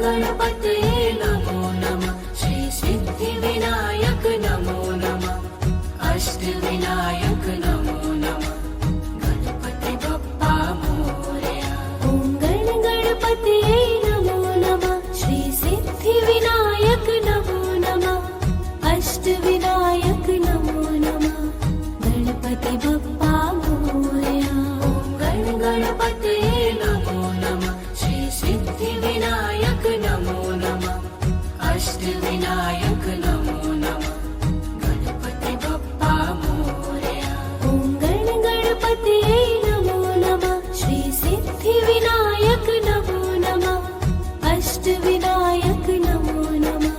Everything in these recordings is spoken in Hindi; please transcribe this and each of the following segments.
गणपतये नमो नमः। श्री सिद्धिविनायक नमो नमः। अष्टविनायक नमो नमः। गणपति बप्पा मोरया। ॐ गणपतये नमो नमः। श्री सिद्धिविनायक नमो नमः। अष्टविनायक नमो नमः। गणपति बप्पा मोरया। ॐ गणपतये नमो नमः। श्री सिद्धिविनायक नमो नमः। अष्टविनायक नमो नमः। गणपति बप्पा मोरया। ॐ गणपतये नमो नमः। श्री सिद्धिविनायक नमो नमः। अष्टविनायक नमो नमः।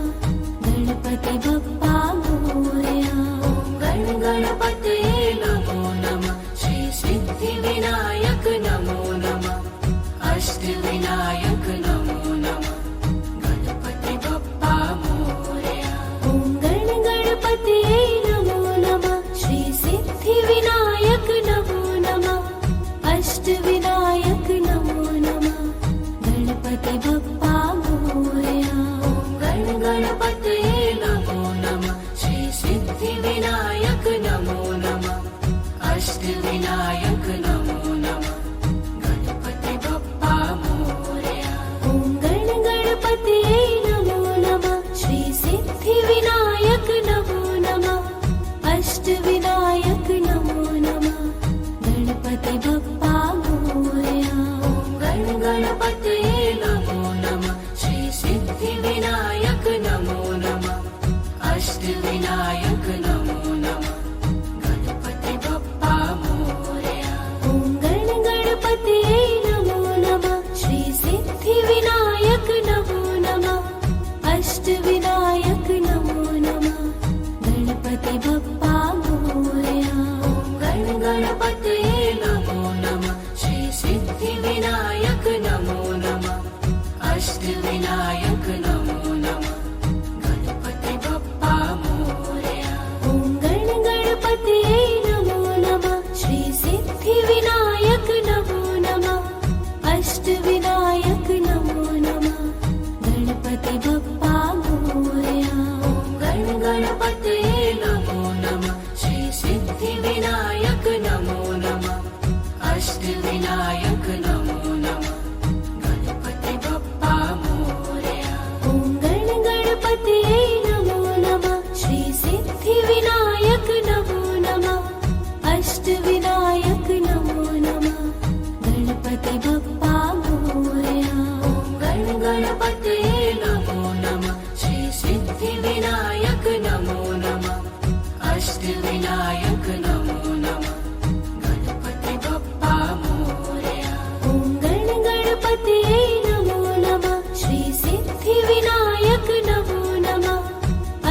गणपति बप्पा मोरया। ॐ गणपतये नमो नमः। श्री सिद्धिविनायक नमो नमः। अष्टविनायक नमो नमः। गणपति बप्पा मोरया। ॐ गणपतये नमो नमः। श्री सिद्धिविनायक नमो नमः। अष्टविनायक नमो नमः। गणपति बप्पा मोरया। ॐ गणपतये नमो नमः। श्री सिद्धिविनायक नमो नमः। अष्टविनायक नमो नमः। गणपति बप्पा मोरया। ॐ गणपतये नमो नमः। श्री सिद्धिविनायक नमो नमः। अष्टविनायक नमो नमः। गणपति बप्पा मोरया। ॐ गणपतये नमो नमः। श्री सिद्धिविनायक नमो नमः। अष्टविनायक नमो नमः। गणपति बप्पा मोरया। ॐ गणपतये नमो नमः। श्री सिद्धिविनायक नमो नमः। अष्टविनायक नमो नमः। गणपति बप्पा मोरया। ॐ गणपतये नमो नमः। श्री सिद्धिविनायक नमो नमः। अष्टविनायक नमो नमः। गणपति बप्पा मोरया। ॐ गणपतये नमो नमः। श्री सिद्धिविनायक नमो नमः। अष्टविनायक नमो नमः। गणपति बप्पा मोरया। ॐ गणपतये नमो नमः। श्री सिद्धिविनायक नमो नमः। अष्टविनायक नमो नमः। गणपति बप्पा मोरया। ॐ गणपतये नमो नमः। श्री सिद्धिविनायक नमो नमः। अष्टविनायक नमो नमः। गणपति बप्पा मोरया। ॐ गणपतये नमो नमः। श्री सिद्धिविनायक नमो नमः। अष्टविनायक नमो नमः। गणपति बप्पा मोरया। ॐ गणपतये नमो नमः। श्री सिद्धिविनायक नमो नमः।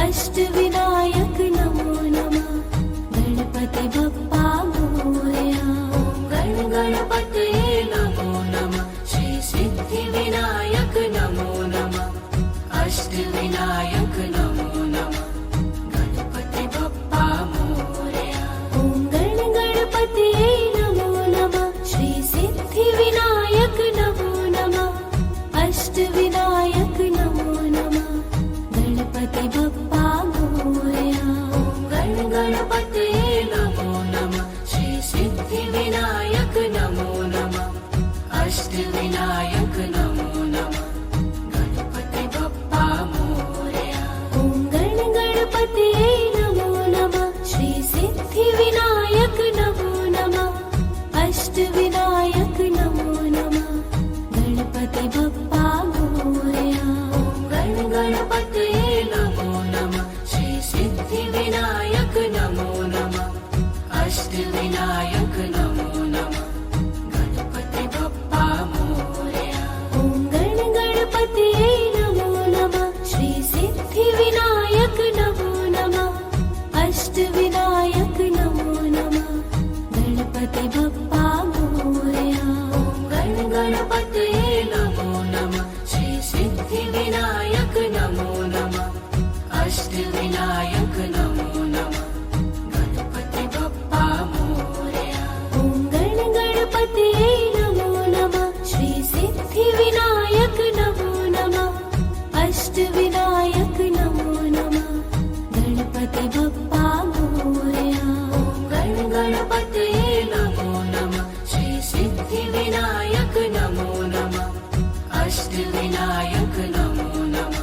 अष्टविनायक नमो नमः। गणपति बप्पा मोरया। ॐ गणपतये नमो नमः। श्री सिद्धिविनायक नमो नमः। अष्टविनायक नमो नमः। गणपति बप्पा मोरया। ॐ गणपतये नमो नमः। श्री सिद्धिविनायक नमो नमः। अष्टविनायक नमो नमः। गणपति बप्पा मोरया। ॐ गणपतये नमो नमः। श्री सिद्धिविनायक नमो नमः। अष्टविनायक नमो नमः। गणपति बप्पा मोरया। ॐ गणपतये नमो नमः। श्री सिद्धिविनायक नमो नमः। अष्टविनायक नमो नमः। गणपति बप्पा मोरया। ॐ गणपतये नमो नमः। श्री सिद्धिविनायक नमो नमः। अष्टविनायक नमो नमः। गणपति बप्पा मोरया। ॐ गणपतये नमो नमः। श्री सिद्धिविनायक नमो नमः। अष्टविनायक नमो नमः। गणपति बप्पा मोरया। ॐ गणपतये नमो नमः। श्री सिद्धिविनायक नमो अष्टविनायक नमो नमः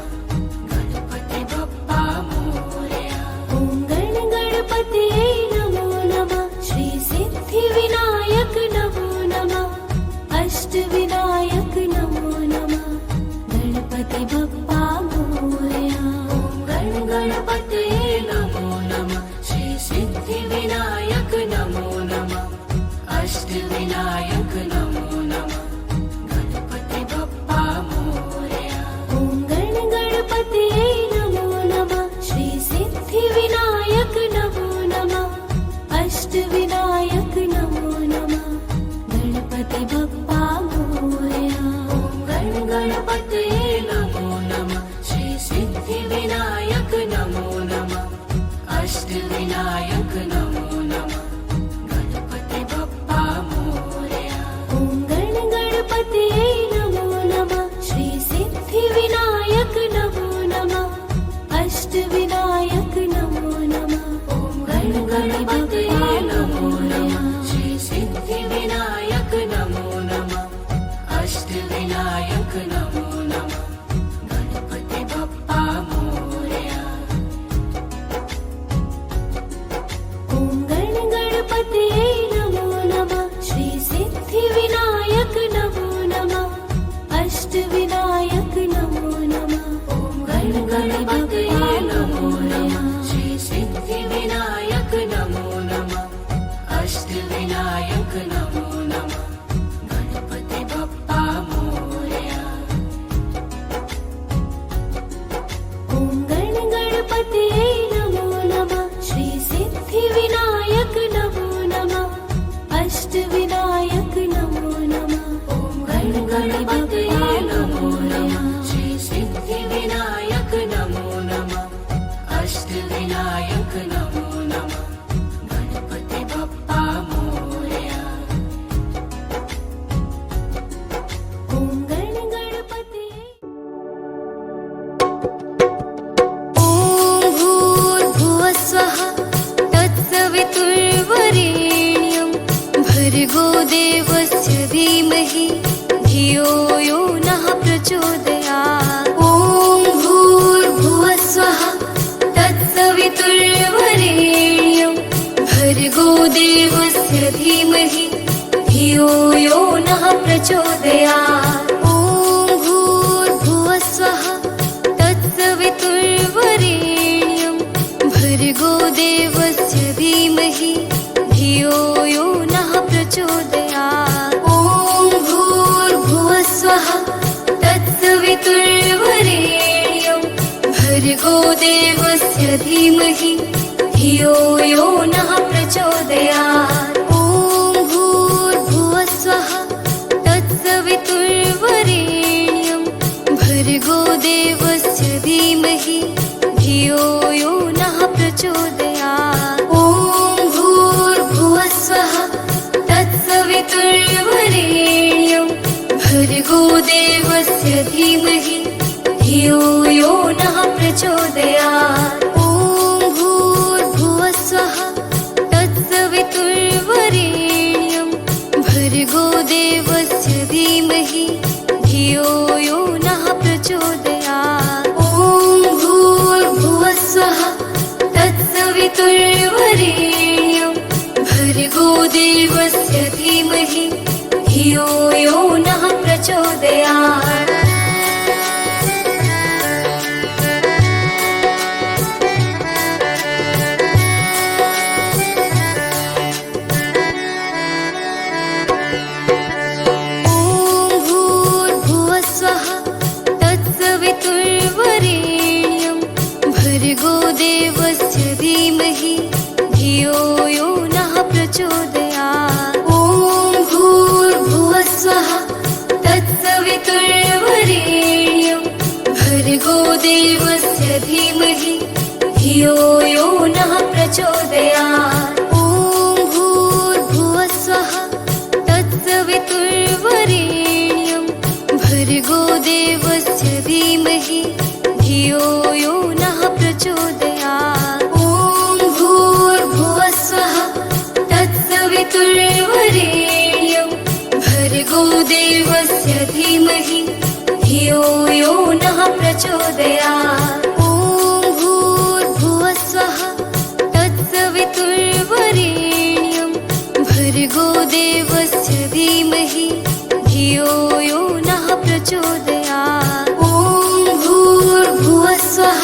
गणपति बप्पा मोरया ॐ गणपतये नमो नमः श्री सिद्धिविनायक नमो नमः अष्टविनायक नमो नमः गणपति बप्पा मोरया ॐ गणपतये नमो नमः श्री सिद्धिविनायक नमो नमः अष्टविनायक नमो नमः गणपति बप्पा मोरया ॐ गणपतये नमो नमः श्री सिद्धिविनायक नमो नमः अष्टविनायक नमो नमः गणपति बप्पा मोरया ॐ गणपतये नमो नमः श्री सिद्धिविनायक नमो नमः अष्टविनायक नमो नमः गणपति बप्पा मोरया ॐ गणपतये नमो नमः श्री सिद्धिविनायक नमो नमः अष्टविनायक नमो नमः ॐ गणपतये नमो नमः श्री सिद्धिविनायक नमो नमः अष्टविनायक नमो नमः गणपति बप्पा मोरया ॐ गणपतये नमो नमः श्री सिद्धिविनायक नमो नमः अष्टविनायक नमो नमः ॐ गणपतये नमो नमः श्री सिद्धिविनायक नमो नमः अष्टविनायक नमो नमः गणपति बप्पा मोरया ॐ गणपतये नमो नमः श्री सिद्धिविनायक नमो नमः अष्टविनायक नमो नमः ॐ गणपतये नमो नमः श्री सिद्धिविनायक नमो नमः अष्टविनायक नमो नमः गणपति बप्पा मोरया ॐ गणपतये ॐ भूर्भुवस्वः तत्सवितुर्वरेण्यं भर्गो देवस्य धीमहि धियो यो नः प्रचोदयात् ॐ भूर्भुवस्वः तत्सवितुर्वरेण्यं भर्गो देवस्य धीमहि धियो यो नः प्रचोदयात् ॐ भूर्भुवस्वः तत्सवितुर्वरेण्यं भर्गो देवस्य धीमहि धियो यो नः प्रचोदयात् ॐ भूर्भुवस्वः तत्सवितुर्वरेण्यं भर्गो देवस्य धीमहि धियो यो नः प्रचोदयात् ॐ भूर्भुवस्वः तत्सवितुर्वरेण्यं भर्गो देवस्य धीमहि धियो यो नः प्रचोदयात् ॐ भूर्भुवस्वः तत्सवितुर्वरेण्यं भर्गो देवस्य धीमहि धियो यो नः प्रचोदयात् ॐ भूर्भुवस्वः तत्सवितुर्वरेण्यं भर्गो देवस्य धीमहि धियो यो नः प्रचोदयात् ॐ भूर्भुवस्वः तत्सवितुर्वरेण्यं भर्गो देवस्य धीमहि धियो यो नः प्रचोदयात् ॐ भूर्भुवस्वः तत्सवितुर्वरेण्यं भर्गो देवस्य धीमहि धियो यो नः प्रचोदयात् ॐ भूर्भुवस्वः तत्सवितुर्वरेण्यं भर्गो देवस्य धीमहि धियो यो नः प्रचोदयात् ॐ भूर्भुवस्वः तत्सवितुर्वरेण्यं भर्गो देवस्य धीमहि धियो यो नः प्रचोदयात् ॐ भूर्भुवस्वः तत्सवितुर्वरेण्यं भर्गो देवस्य धीमहि धियो धियो यो नः प्रचोदयात् ॐ भूर्भुवः स्वः तत्सवितुर्वरेण्यं भर्गो देवस्य धीमहि धियो यो नः प्रचोदयात् ॐ भूर्भुवः स्वः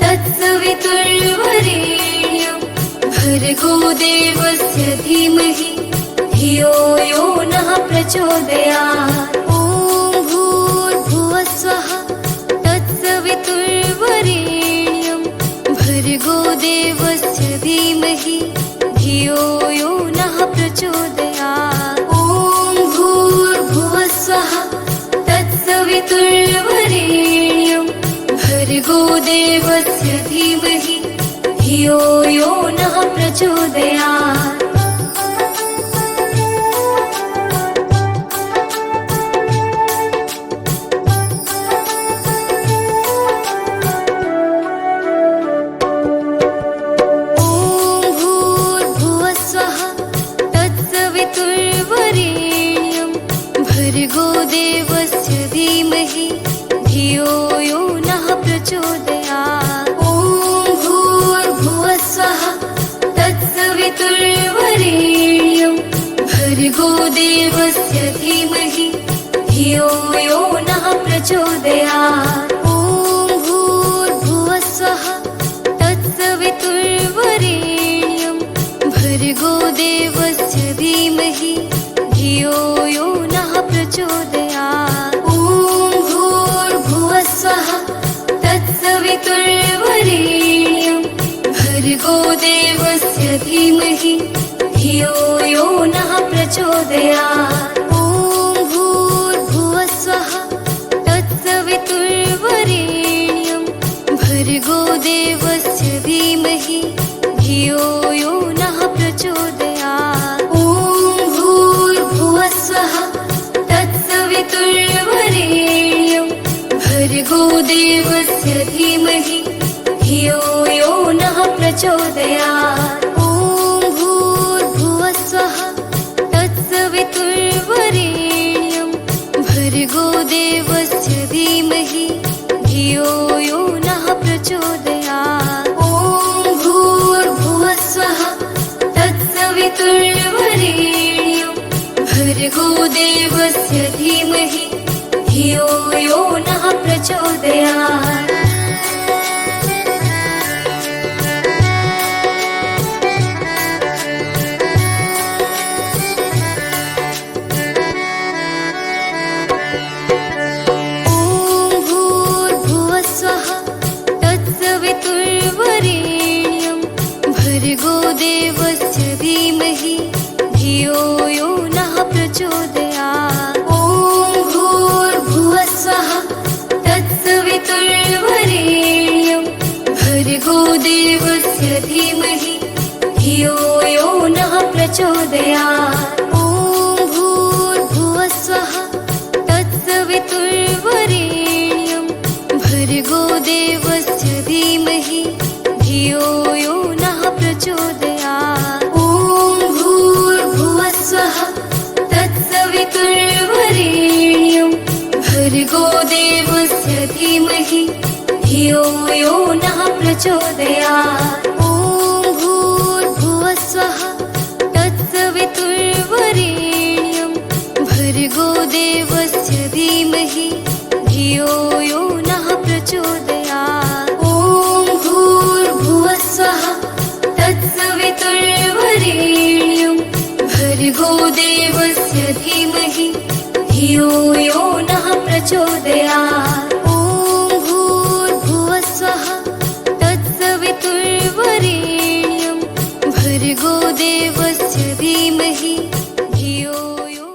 तत्सवितुर्वरेण्यं भर्गो देवस्य धीमहि धियो यो नः प्रचोदयात् ॐ भूर्भुवः स्वः तत्सवितुर्वरेण्यं भर्गो देवस्य धीमहि धियो यो नः प्रचोदयात् ॐ भूर्भुवः स्वः तत्सवितुर्वरेण्यं भर्गो देवस्य धीमहि धियो यो नः प्रचोदयात् भर्गो देवस्य धीमहि धियो यो नः प्रचोदयात् ॐ भूर्भुवः स्वः तत्सवितुर्वरेण्यं भर्गो देवस्य धीमहि धियो यो नः प्रचोदयात् ॐ भूर्भुवः स्वः तत्सवितुर्वरेण्यं भर्गो देवस्य धीमहि धियो यो नः प्रचोदयात् ॐ भूर्भुवः स्वः तत्सवितुर्वरेण्यं भर्गो देवस्य धीमहि धियो यो नः प्रचोदयात् ॐ भूर्भुवः स्वः तत्सवितुर्वरेण्यं भर्गो देवस्य धीमहि धियो यो नः प्रचोदयात् ॐ भूर्भुवः स्वः तत्सवितुर्वरेण्यं भर्गो देवस्य धीमहि धियो यो नः प्रचोदयात् ॐ भूर्भुवः स्वः तत्सवितुर्वरेण्यं भर्गो देवस्य धीमहि धियो यो नः प्रचोदयात् ॐ भूर्भुवः स्वः तत्सवितुर्वरेण्यं भर्गो देवस्य धीमहि धियो यो नः प्रचोदयात् भर्गो देवस्य धीमहि धियो यो नः प्रचोदयात् ॐ भूर्भुवः स्वः तत्सवितुर्वरेण्यं भर्गो देवस्य धीमहि धियो यो नः प्रचोदयात् ॐ भूर्भुवः स्वः तत्सवितुर्वरेण्यं भर्गो देवस्य धीमहि धियो यो नः प्रचोदयात् ॐ भूर्भुवः स्वः तत्सवितुर्वरेण्यं भर्गो देवस्य धीमहि धियो यो नः प्रचोदयात् ॐ भूर्भुवः स्वः तत्सवितुर्वरेण्यं भर्गो देवस्य धीमहि धियो यो नः प्रचोदयात् ॐ भूर्भुवः स्वः तत्सवितुर्वरेण्यं भर्गो देवस्य धीमहि धियो यो नः प्रचोदयात् ॐ भूर्भुवः स्वः तत्सवितुर्वरेण्यं भर्गो देवस्य धीमहि धियो यो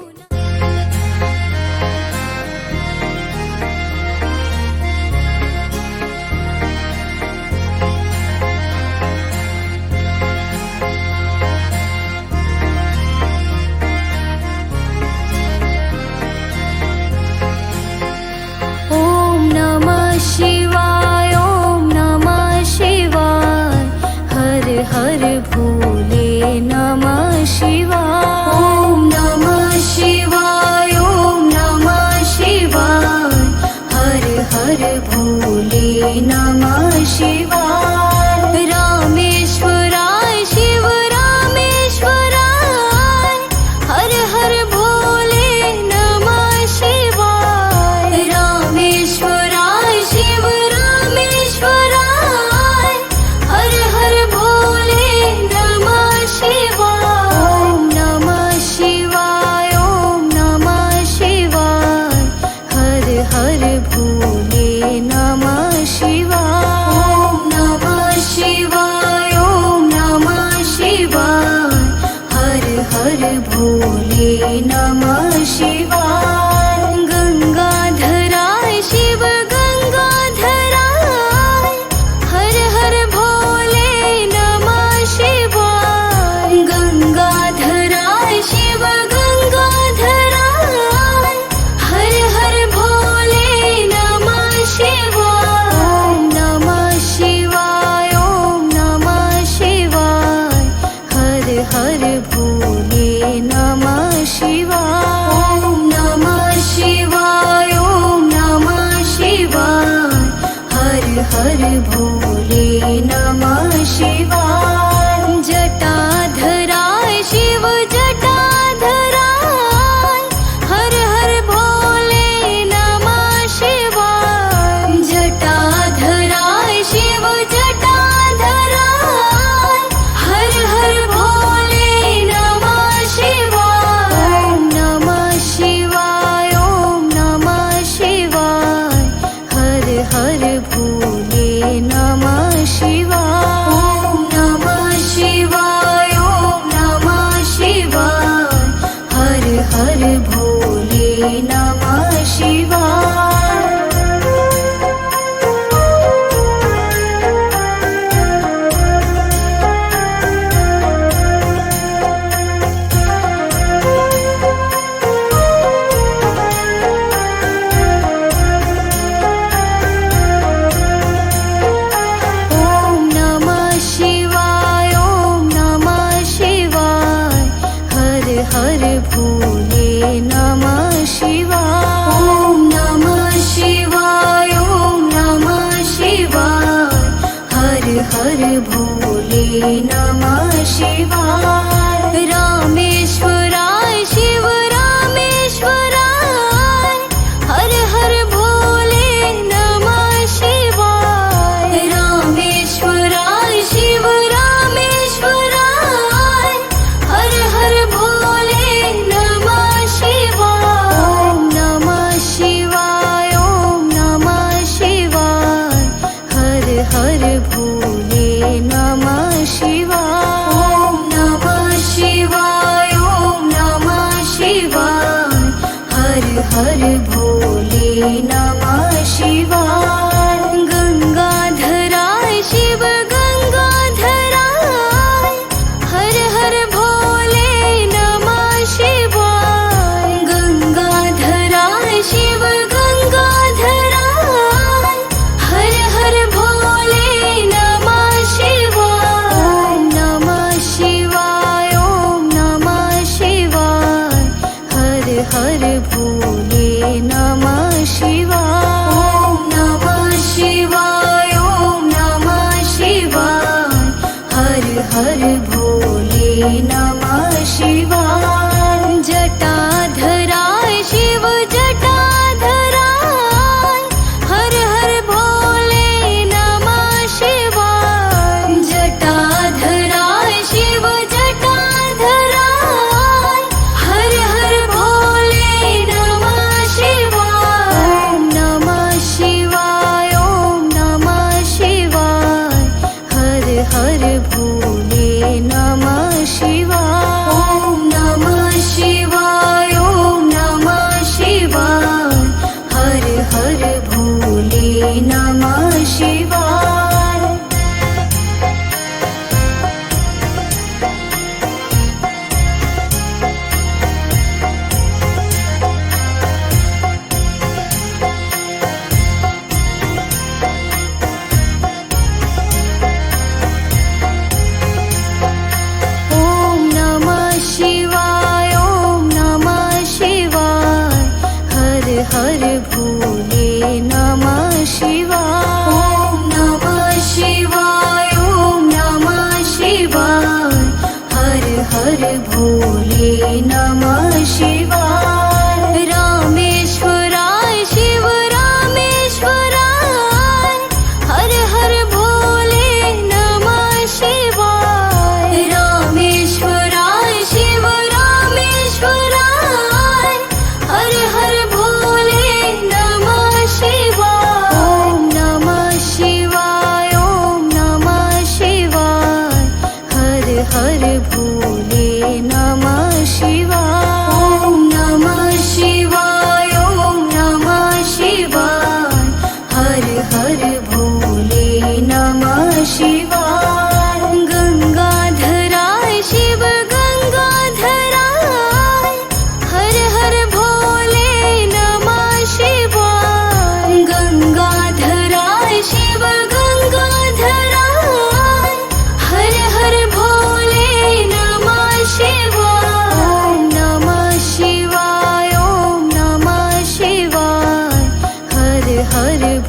शिवाय ॐ नमः शिवाय हर हर भोले नमः शिवाय ॐ नमः शिवाय ॐ नमः शिवाय हर भोले नमः शिवाय रामेश्वराय शिव रामेश्वराय हर हर भोले नमः शिवाय रामेश्वराय शिव रामेश्वराय हर हर भोले नमः शिवाय ओम नमः शिवाय ओम नमः शिवाय हर हर भोले नमः शिवाय ओम नमः शिवाय ओम नमः शिवाय हर हर भोले नमः शिवाय गंगाधराय शिव गंगाधराय हर हर भोले नमः शिवाय गंगाधराय शिव गंगाधराय हर हर भोले नमः शिवाय ओम नमः शिवाय ओम नमः शिवाय हर हर भोले नमः शिवाय ओम नमः शिवाय ओम नमः शिवाय हर हर भोले नमः शिवाय जटाधराय शिव जटाधराय हर हर भोले नमः शिवाय जटाधराय शिव जटाधराय हर हर भोले नमः शिवाय ओम नमः शिवाय ओम नमः शिवाय हर हर भोले नमः शिवाय ओम नमः शिवाय ओम नमः शिवाय हर हर भोले नमः शिवाय ओम नमः शिवाय ओम नमः शिवाय हर हर भोले नमः शिवाय ओम नमः शिवाय ओम नमः शिवाय हर हर भोले नमः शिवाय रामेश्वराय शिव रामेश्वराय हर हर भोले नमः शिवाय रामेश्वराय शिव रामेश्वराय हर हर भोले नमः शिवाय ओम नमः शिवाय ओम नमः शिवाय हर हर भोले नमः शिवाय ओम नमः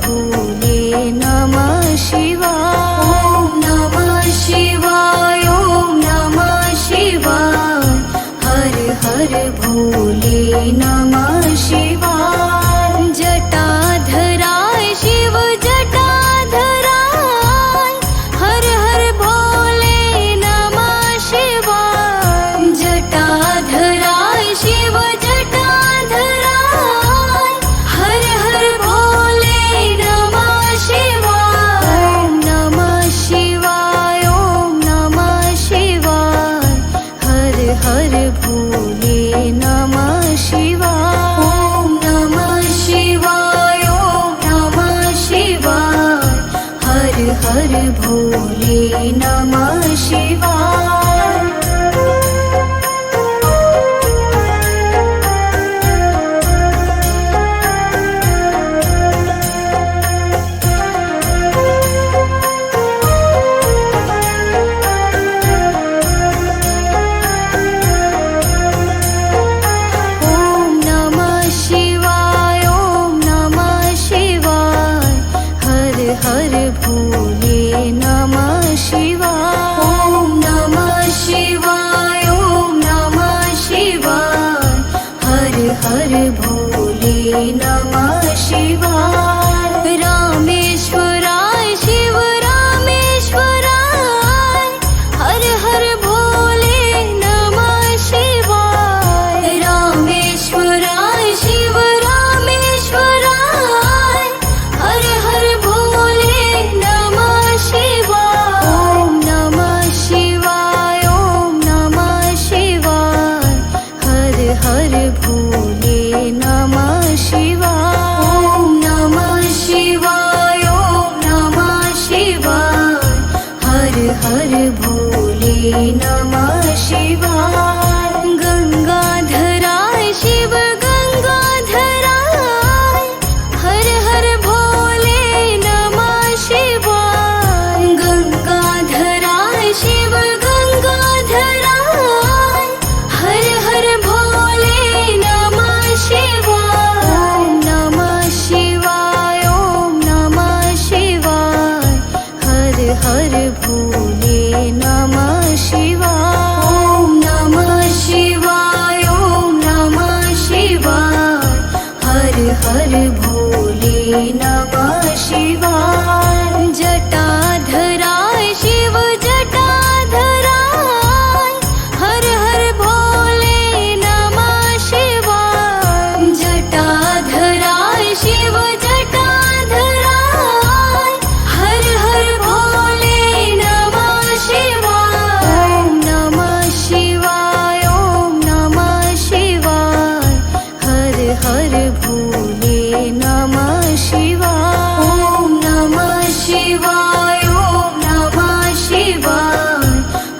भोले नमः शिवाय ॐ नमः शिवाय ॐ नमः शिवाय हर हर भोले नमः शिवाय जटाधराय शिव जटाधराय हर हर भोले नमः शिवाय जटाधराय शिव जटाधराय हर हर भोले नमः शिवाय ॐ नमः शिवाय ॐ नमः शिवाय हर हर भोले नमः शिवाय ॐ नमः शिवाय ॐ नमः शिवाय हर हर भोले नमः शिवाय ॐ नमः शिवाय ॐ नमः शिवाय हर हर भोले नमः शिवाय ॐ नमः शिवाय ॐ नमः शिवाय हर हर भोले नमः शिवाय रामेश्वराय शिव रामेश्वराय हर हर भोले नमः शिवाय रामेश्वराय शिव रामेश्वराय हर हर भोले नमः शिवाय ॐ नमः शिवाय ॐ नमः शिवाय हर हर भोले नमः शिवाय ॐ नमः शिवाय ॐ नमः शिवाय हर हर भोले नमः शिवाय गंगाधराय शिव गंगाधराय हर हर भोले नमः शिवाय गंगाधराय शिव गंगाधराय हर हर भोले नमः शिवाय ॐ नमः शिवाय ॐ नमः शिवाय हर हर भोले नमः शिवाय ॐ नमः शिवाय ॐ नमः शिवाय हर हर भोले नमः शिवाय जटाधराय शिव जटाधराय हर हर भोले नमः शिवाय जटाधराय शिव जटाधराय हर हर भोले नमः शिवाय ॐ नमः शिवाय ॐ नमः शिवाय हर हर भोले नमः शिवाय ॐ नमः शिवाय ॐ नमः शिवाय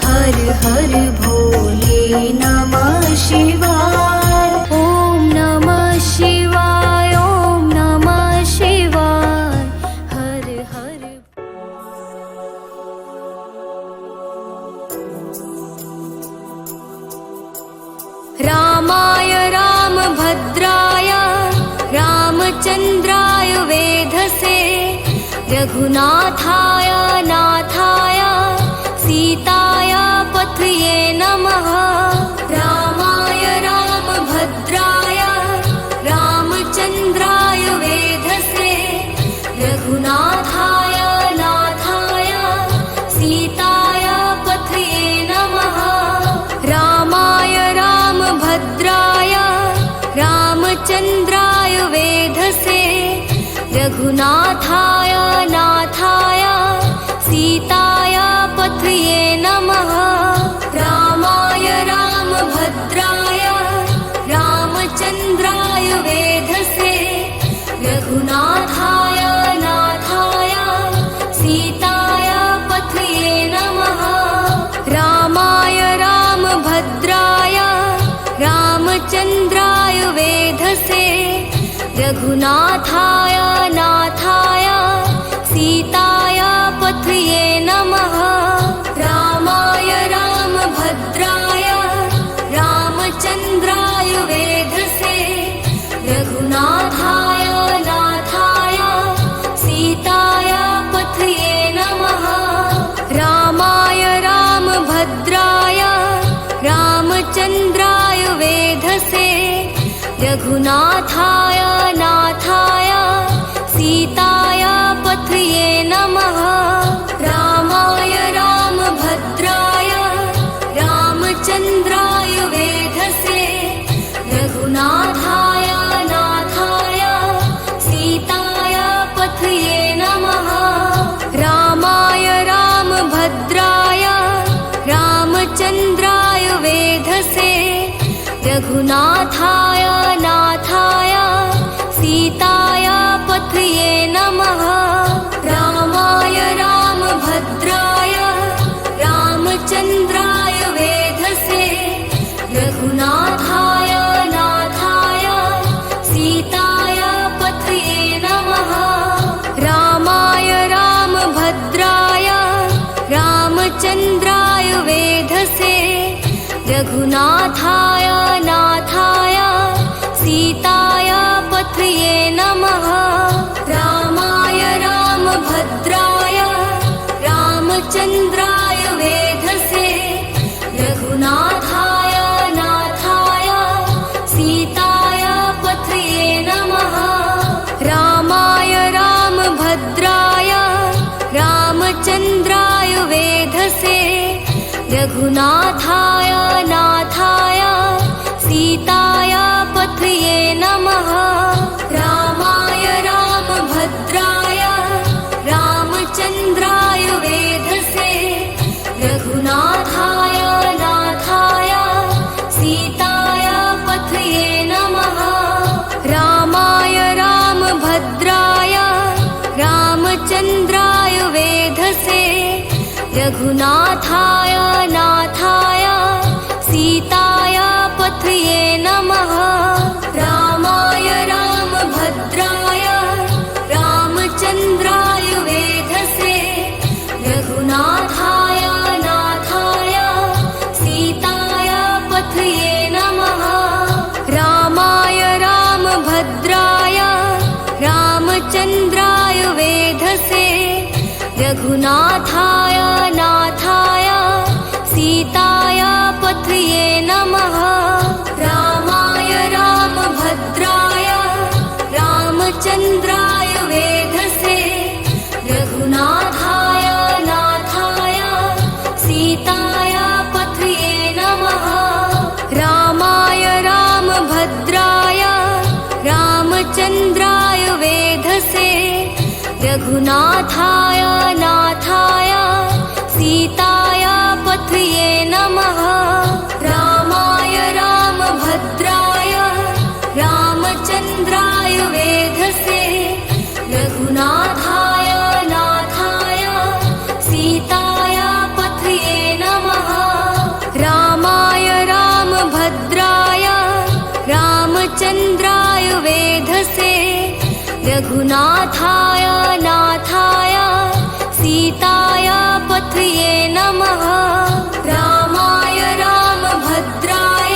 हर हर भोले नमः शिवाय ॐ नमः शिवाय ॐ नमः शिवाय हर हर रामाय रामभद्राय रामचन्द्राय वेधसे रघुनाथाय नाथाय सीताय पथये नमः रामाय रामभद्राय रामचन्द्राय वेधसे रघुनाथाय नाथाय सीताय पथये नमः रामाय रामभद्राय रामचन्द्राय वेधसे रघुनाथाय नाथाय सीताय पथये नमः रामाय रामभद्राय रामचन्द्राय वेधसे रघुनाथाय नाथाय सीताय पथये नमः रामाय रामभद्राय रामचन्द्राय वेधसे रघुनाथाय नाथाय सीताय पथये नमः रामाय राम भद्राय रामचन्द्राय वेधसे रघुनाथाय नाथाय सीताय पथये नमः। रामाय रामभद्राय रामचन्द्राय वेधसे रघुनाथाय नाथाय सीताय पथये नमः। रामाय रामभद्राय रामचन्द्राय वेधसे रघुनाथाय नाथाय सीताय पथये नमः। रामाय रामभद्राय रामचन्द्राय वेधसे रघुनाथाय नाथाय सीताय पथये नमः। रामाय रामभद्राय रामचन्द्राय वेधसे रघुनाथाय नाथाय सीताय पथये नमः। रामाय रामभद्राय रामचन्द्राय वेधसे रघुनाथाय नाथाय सीताय पथये नमः। रामाय रामभद्राय रामचन्द्राय वेधसे रघुनाथाय नाथाय सीताय पथये नमः। रामाय रामभद्राय रामचन्द्राय वेधसे रघुनाथाय नाथाय सीताय पथये नमः। रामाय रामभद्राय रामचन्द्राय वेधसे रघुनाथाय नाथाय सीताय पथये नमः। रामाय रामभद्राय रामचन्द्राय वेधसे रघुनाथाय नाथाय सीताय पथये नमः। रामाय रामभद्राय रामचन्द्राय वेधसे रघुनाथाय नाथाय सीताय पथये नमः। रामाय रामभद्राय रामचन्द्राय वेधसे रघुनाथाय नाथाय सीताय पथये नमः। रामाय रामभद्राय रामचन्द्राय वेधसे रघुनाथाय नाथाय सीताय पथये नमः। रामाय रामभद्राय रामचन्द्राय वेधसे रघुनाथाय नाथाय सीताय पथये नमः। रामाय रामभद्राय रामचन्द्राय वेधसे रघुनाथाय नाथाय सीताय पथये नमः। रामाय रामभद्राय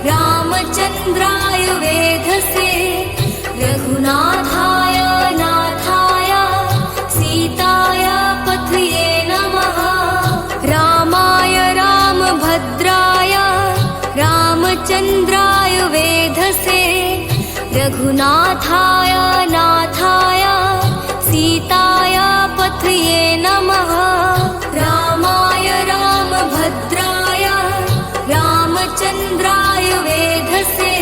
रामचन्द्राय वेधसे रघुनाथाय नाथाय सीताय पथये नमः। रामाय रामभद्राय रामचन्द्राय वेधसे रघुनाथाय नाथाय सीताय पथये नमः। रामाय रामभद्राय रामचन्द्राय वेधसे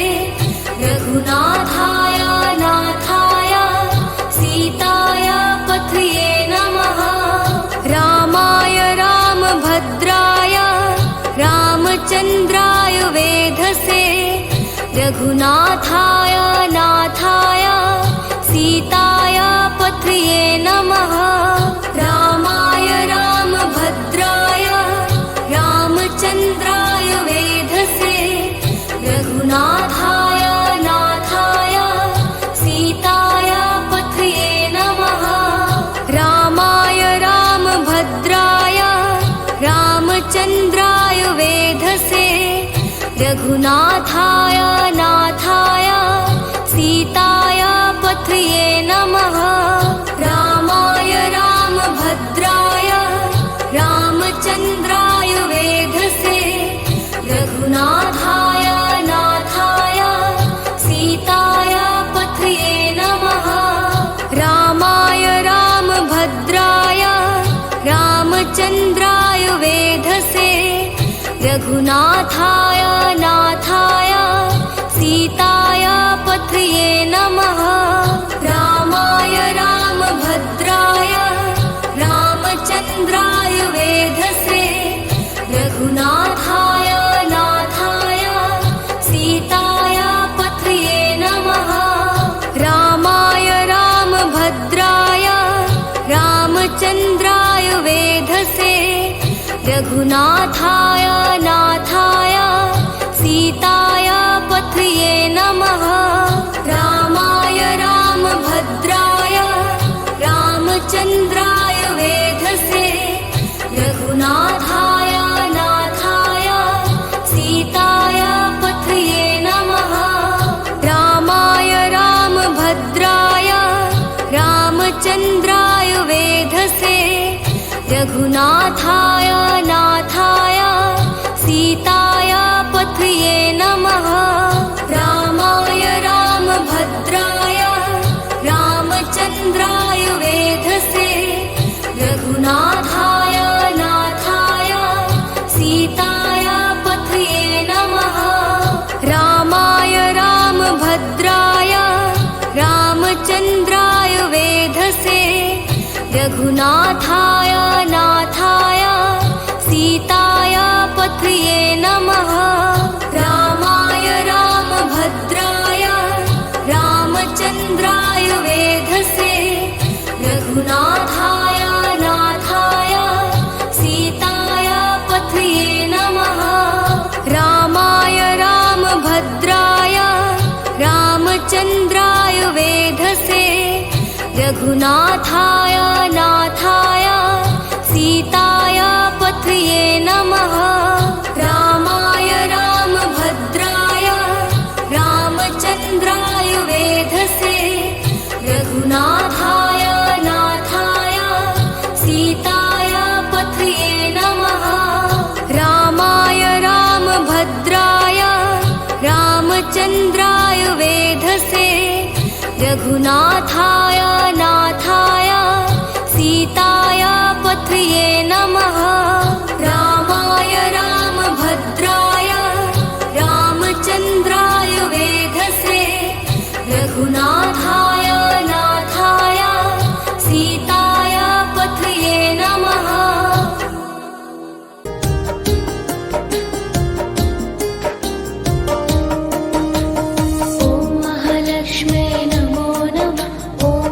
रघुनाथाय नाथाय सीताय पथये नमः। रामाय रामभद्राय रामचन्द्राय वेधसे रघुनाथाय नाथाय सीताय पथये नमः। रामाय रामभद्राय रामचन्द्राय वेधसे रघुनाथाय नाथाय सीताय पथये नमः। रामाय रामभद्राय रामचन्द्राय वेधसे रघुनाथाय नाथाय सीताय पथये नमः। रामाय रामभद्राय रामचन्द्राय वेधसे रघुनाथाय नाथाय सीताय पथये नमः रामाय रामभद्राय रामचन्द्राय वेधसे रघुनाथाय नाथाय सीताय पथये नमः रामाय रामभद्राय रामचन्द्राय वेधसे रघुनाथाय नाथाय सीताय पथये नमः रामाय रामभद्राय रामचन्द्राय वेधसे रघुनाथाय नाथाय सीताय पथये नमः रामाय रामभद्राय रामचन्द्राय वेधसे रघुनाथाय नाथाय सीताय पथये नमः रामाय रामभद्राय रामचन्द्राय वेधसे रघुनाथाय नाथाय सीताय पथये नमः रामाय रामभद्राय रामचन्द्राय वेधसे रघुनाथाय नाथाय सीताय पथये नमः रामाय रामभद्राय रामचन्द्राय वेधसे रघुनाथाय नाथाय सीताय पथये नमः रामाय रामभद्राय रामचन्द्राय वेधसे रघुनाथाय नाथाय सीताय पथये नमः रामाय रामभद्राय रामचन्द्राय वेधसे रघुनाथाय नाथाय सीताय पथये नमः रामाय रामभद्राय रामचन्द्राय वेधसे रघुनाथाय नाथाय सीताय पथये नमः रामाय रामभद्राय रामचन्द्राय वेधसे रघुनाथाय नाथाय सीताय पथये नमः ॐ महालक्ष्म्यै नमो नमः। ॐ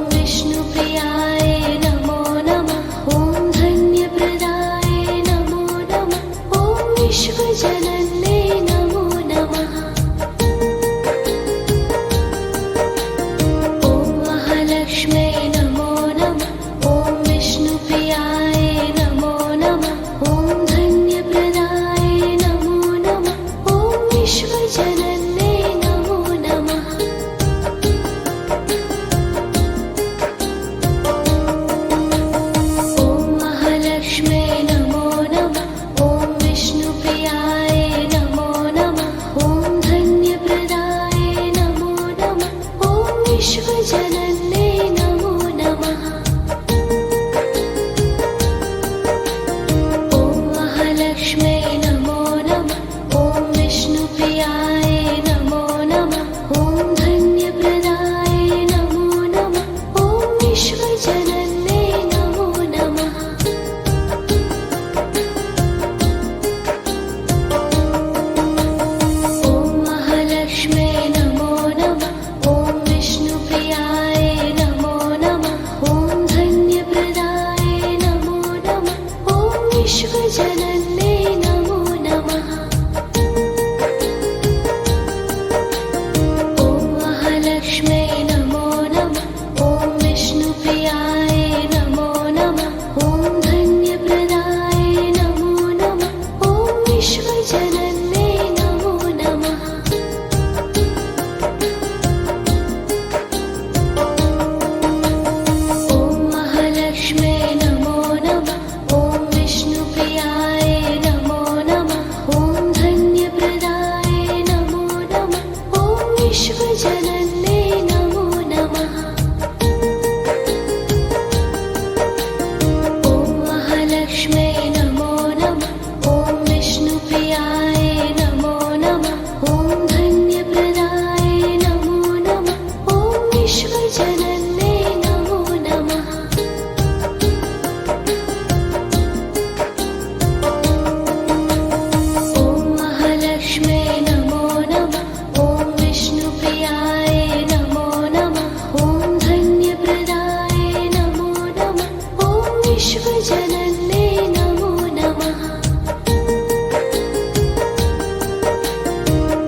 विश्वजनन्ये नमो नमः।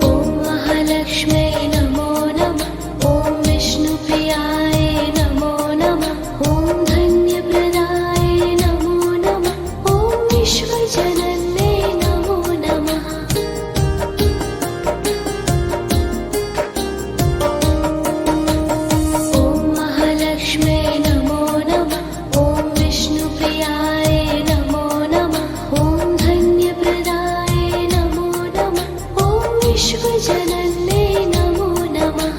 ॐ महालक्ष्म्यै नमो नमः। ॐ विष्णुप्रियाय नमो नमः। ॐ धन्यप्रदाय नमो नमः। ॐ विश्वजनन्ये नमो नमः। ॐ महालक्ष्म्यै नमो नमः। ॐ विष्णुप्रियाय नमो नमः। ॐ धन्यप्रदाय नमो नमः। ॐ विश्वजनन्ये नमो नमः।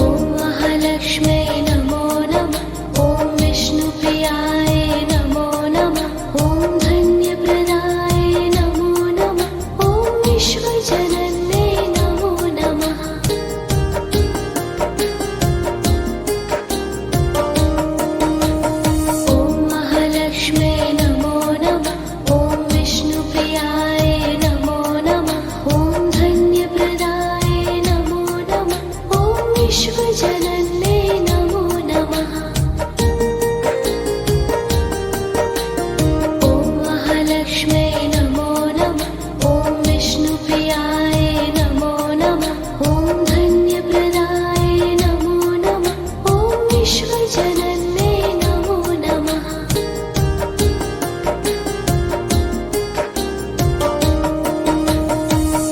ॐ महालक्ष्म्यै नमो नमः। ॐ विष्णुप्रियाय नमो नमः। ॐ धन्यप्रदाय नमो नमः। ॐ विश्वजनन्ये नमो नमः। ॐ महालक्ष्म्यै नमो नमः। ॐ विष्णुप्रियाय नमो नमः। ॐ धन्यप्रदाय नमो नमः। ॐ विश्वजनन्ये नमो नमः। ॐ महालक्ष्म्यै नमो नमः। ॐ विष्णुप्रियाय नमो नमः। ॐ धन्यप्रदाय नमो नमः। ॐ विश्वजनन्ये नमो नमः।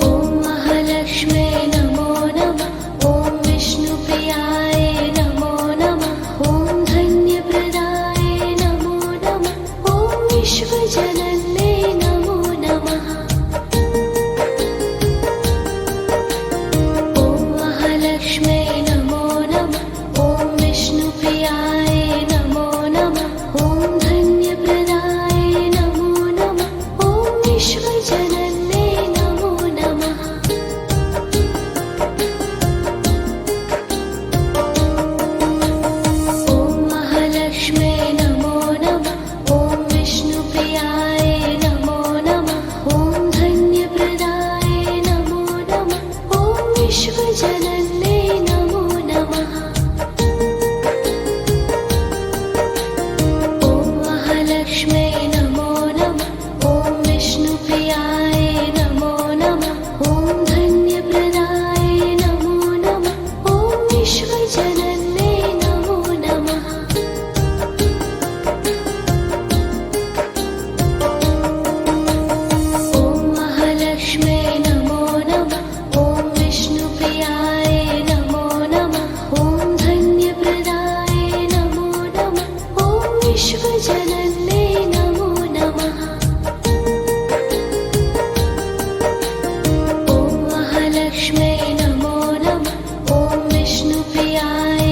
ॐ महालक्ष्म्यै नमो नमः। ॐ विष्णुप्रियाय नमो नमः। ॐ धन्यप्रदाय नमो नमः। ॐ विश्वजनन्ये नमो नमः। ॐ महालक्ष्म्यै नमो नमः। ॐ विष्णुप्रियाय नमो नमः। ॐ धन्यप्रदाय नमो नमः। ॐ विश्वजनन्ये नमो नमः। ॐ महालक्ष्म्यै नमो नमः। ॐ विष्णुप्रियाय नमो नमः। ॐ धन्यप्रदाय नमो नमः। ॐ विश्वजनन्ये नमो नमः। ॐ महालक्ष्म्यै नमो नमः। ॐ विष्णुप्रियाय नमो नमः। ॐ धन्यप्रदाय नमो नमः। ॐ विश्वजनन्ये नमो नमः। ॐ महालक्ष्म्यै नमो नमः। ॐ विष्णुप्रियाय नमो नमः। ॐ धन्यप्रदाय नमो नमः। ॐ विश्वजनन्ये नमो नमः। ॐ महालक्ष्म्यै नमो नमः। ॐ विष्णुप्रियाय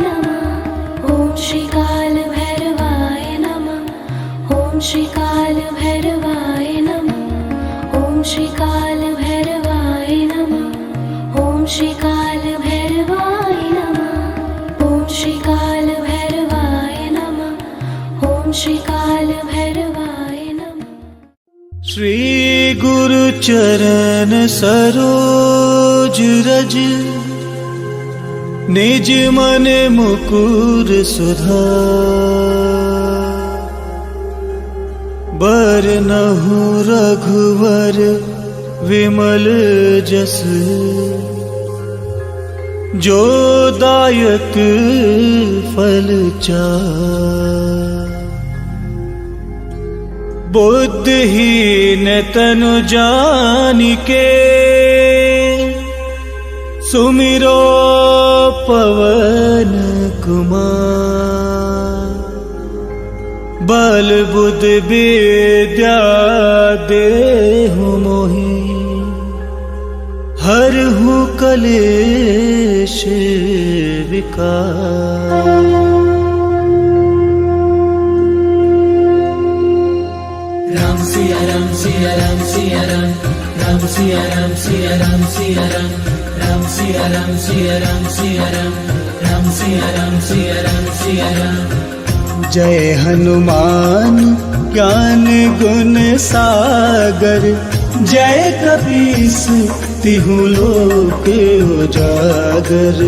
श्री गुरु चरण सरोज रज, निज मन मुकुर सुधार। बरनहु रघुवर विमल जस, जो दायक फल चार। बुद्धिहीन तनु जानिके, सुमिरो पवन कुमार। बल बुद्ध विद्या देहु मोहि, हरहु कलेश विकार। राम सिया राम सिया राम सिया राम, राम सिया राम सिया राम सिया राम, राम सिया राम सिया राम सिया राम, राम सिया राम सिया राम सिया राम। जय हनुमान ज्ञान गुण सागर, जय कपीस तिहु लोक उजागर।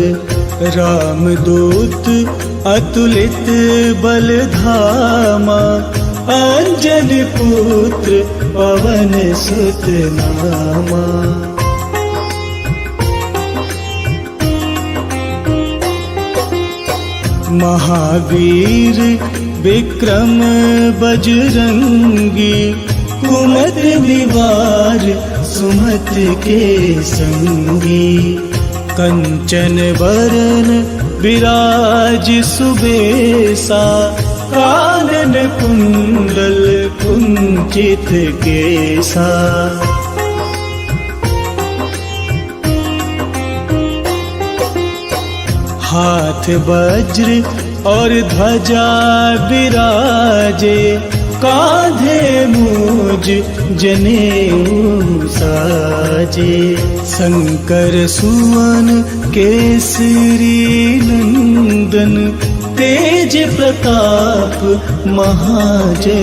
रामदूत अतुलित बल धामा, अंजन पुत्र पवन सुत नामा। महावीर विक्रम बजरंगी, कुमति निवार सुमति के संगी। कंचन बरन विराज सुबेसा, कानन कुंडल कुंचित केसा। हाथ वज्र और ध्वजा विराजे, कांधे मूज जनेऊ साजे। शंकर सुवन केसरी नंदन, तेज प्रताप महाजगवंदन।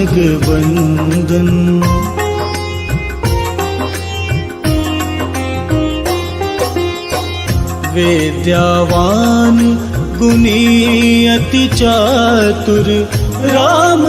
विद्यावान गुणी अति चातुर, राम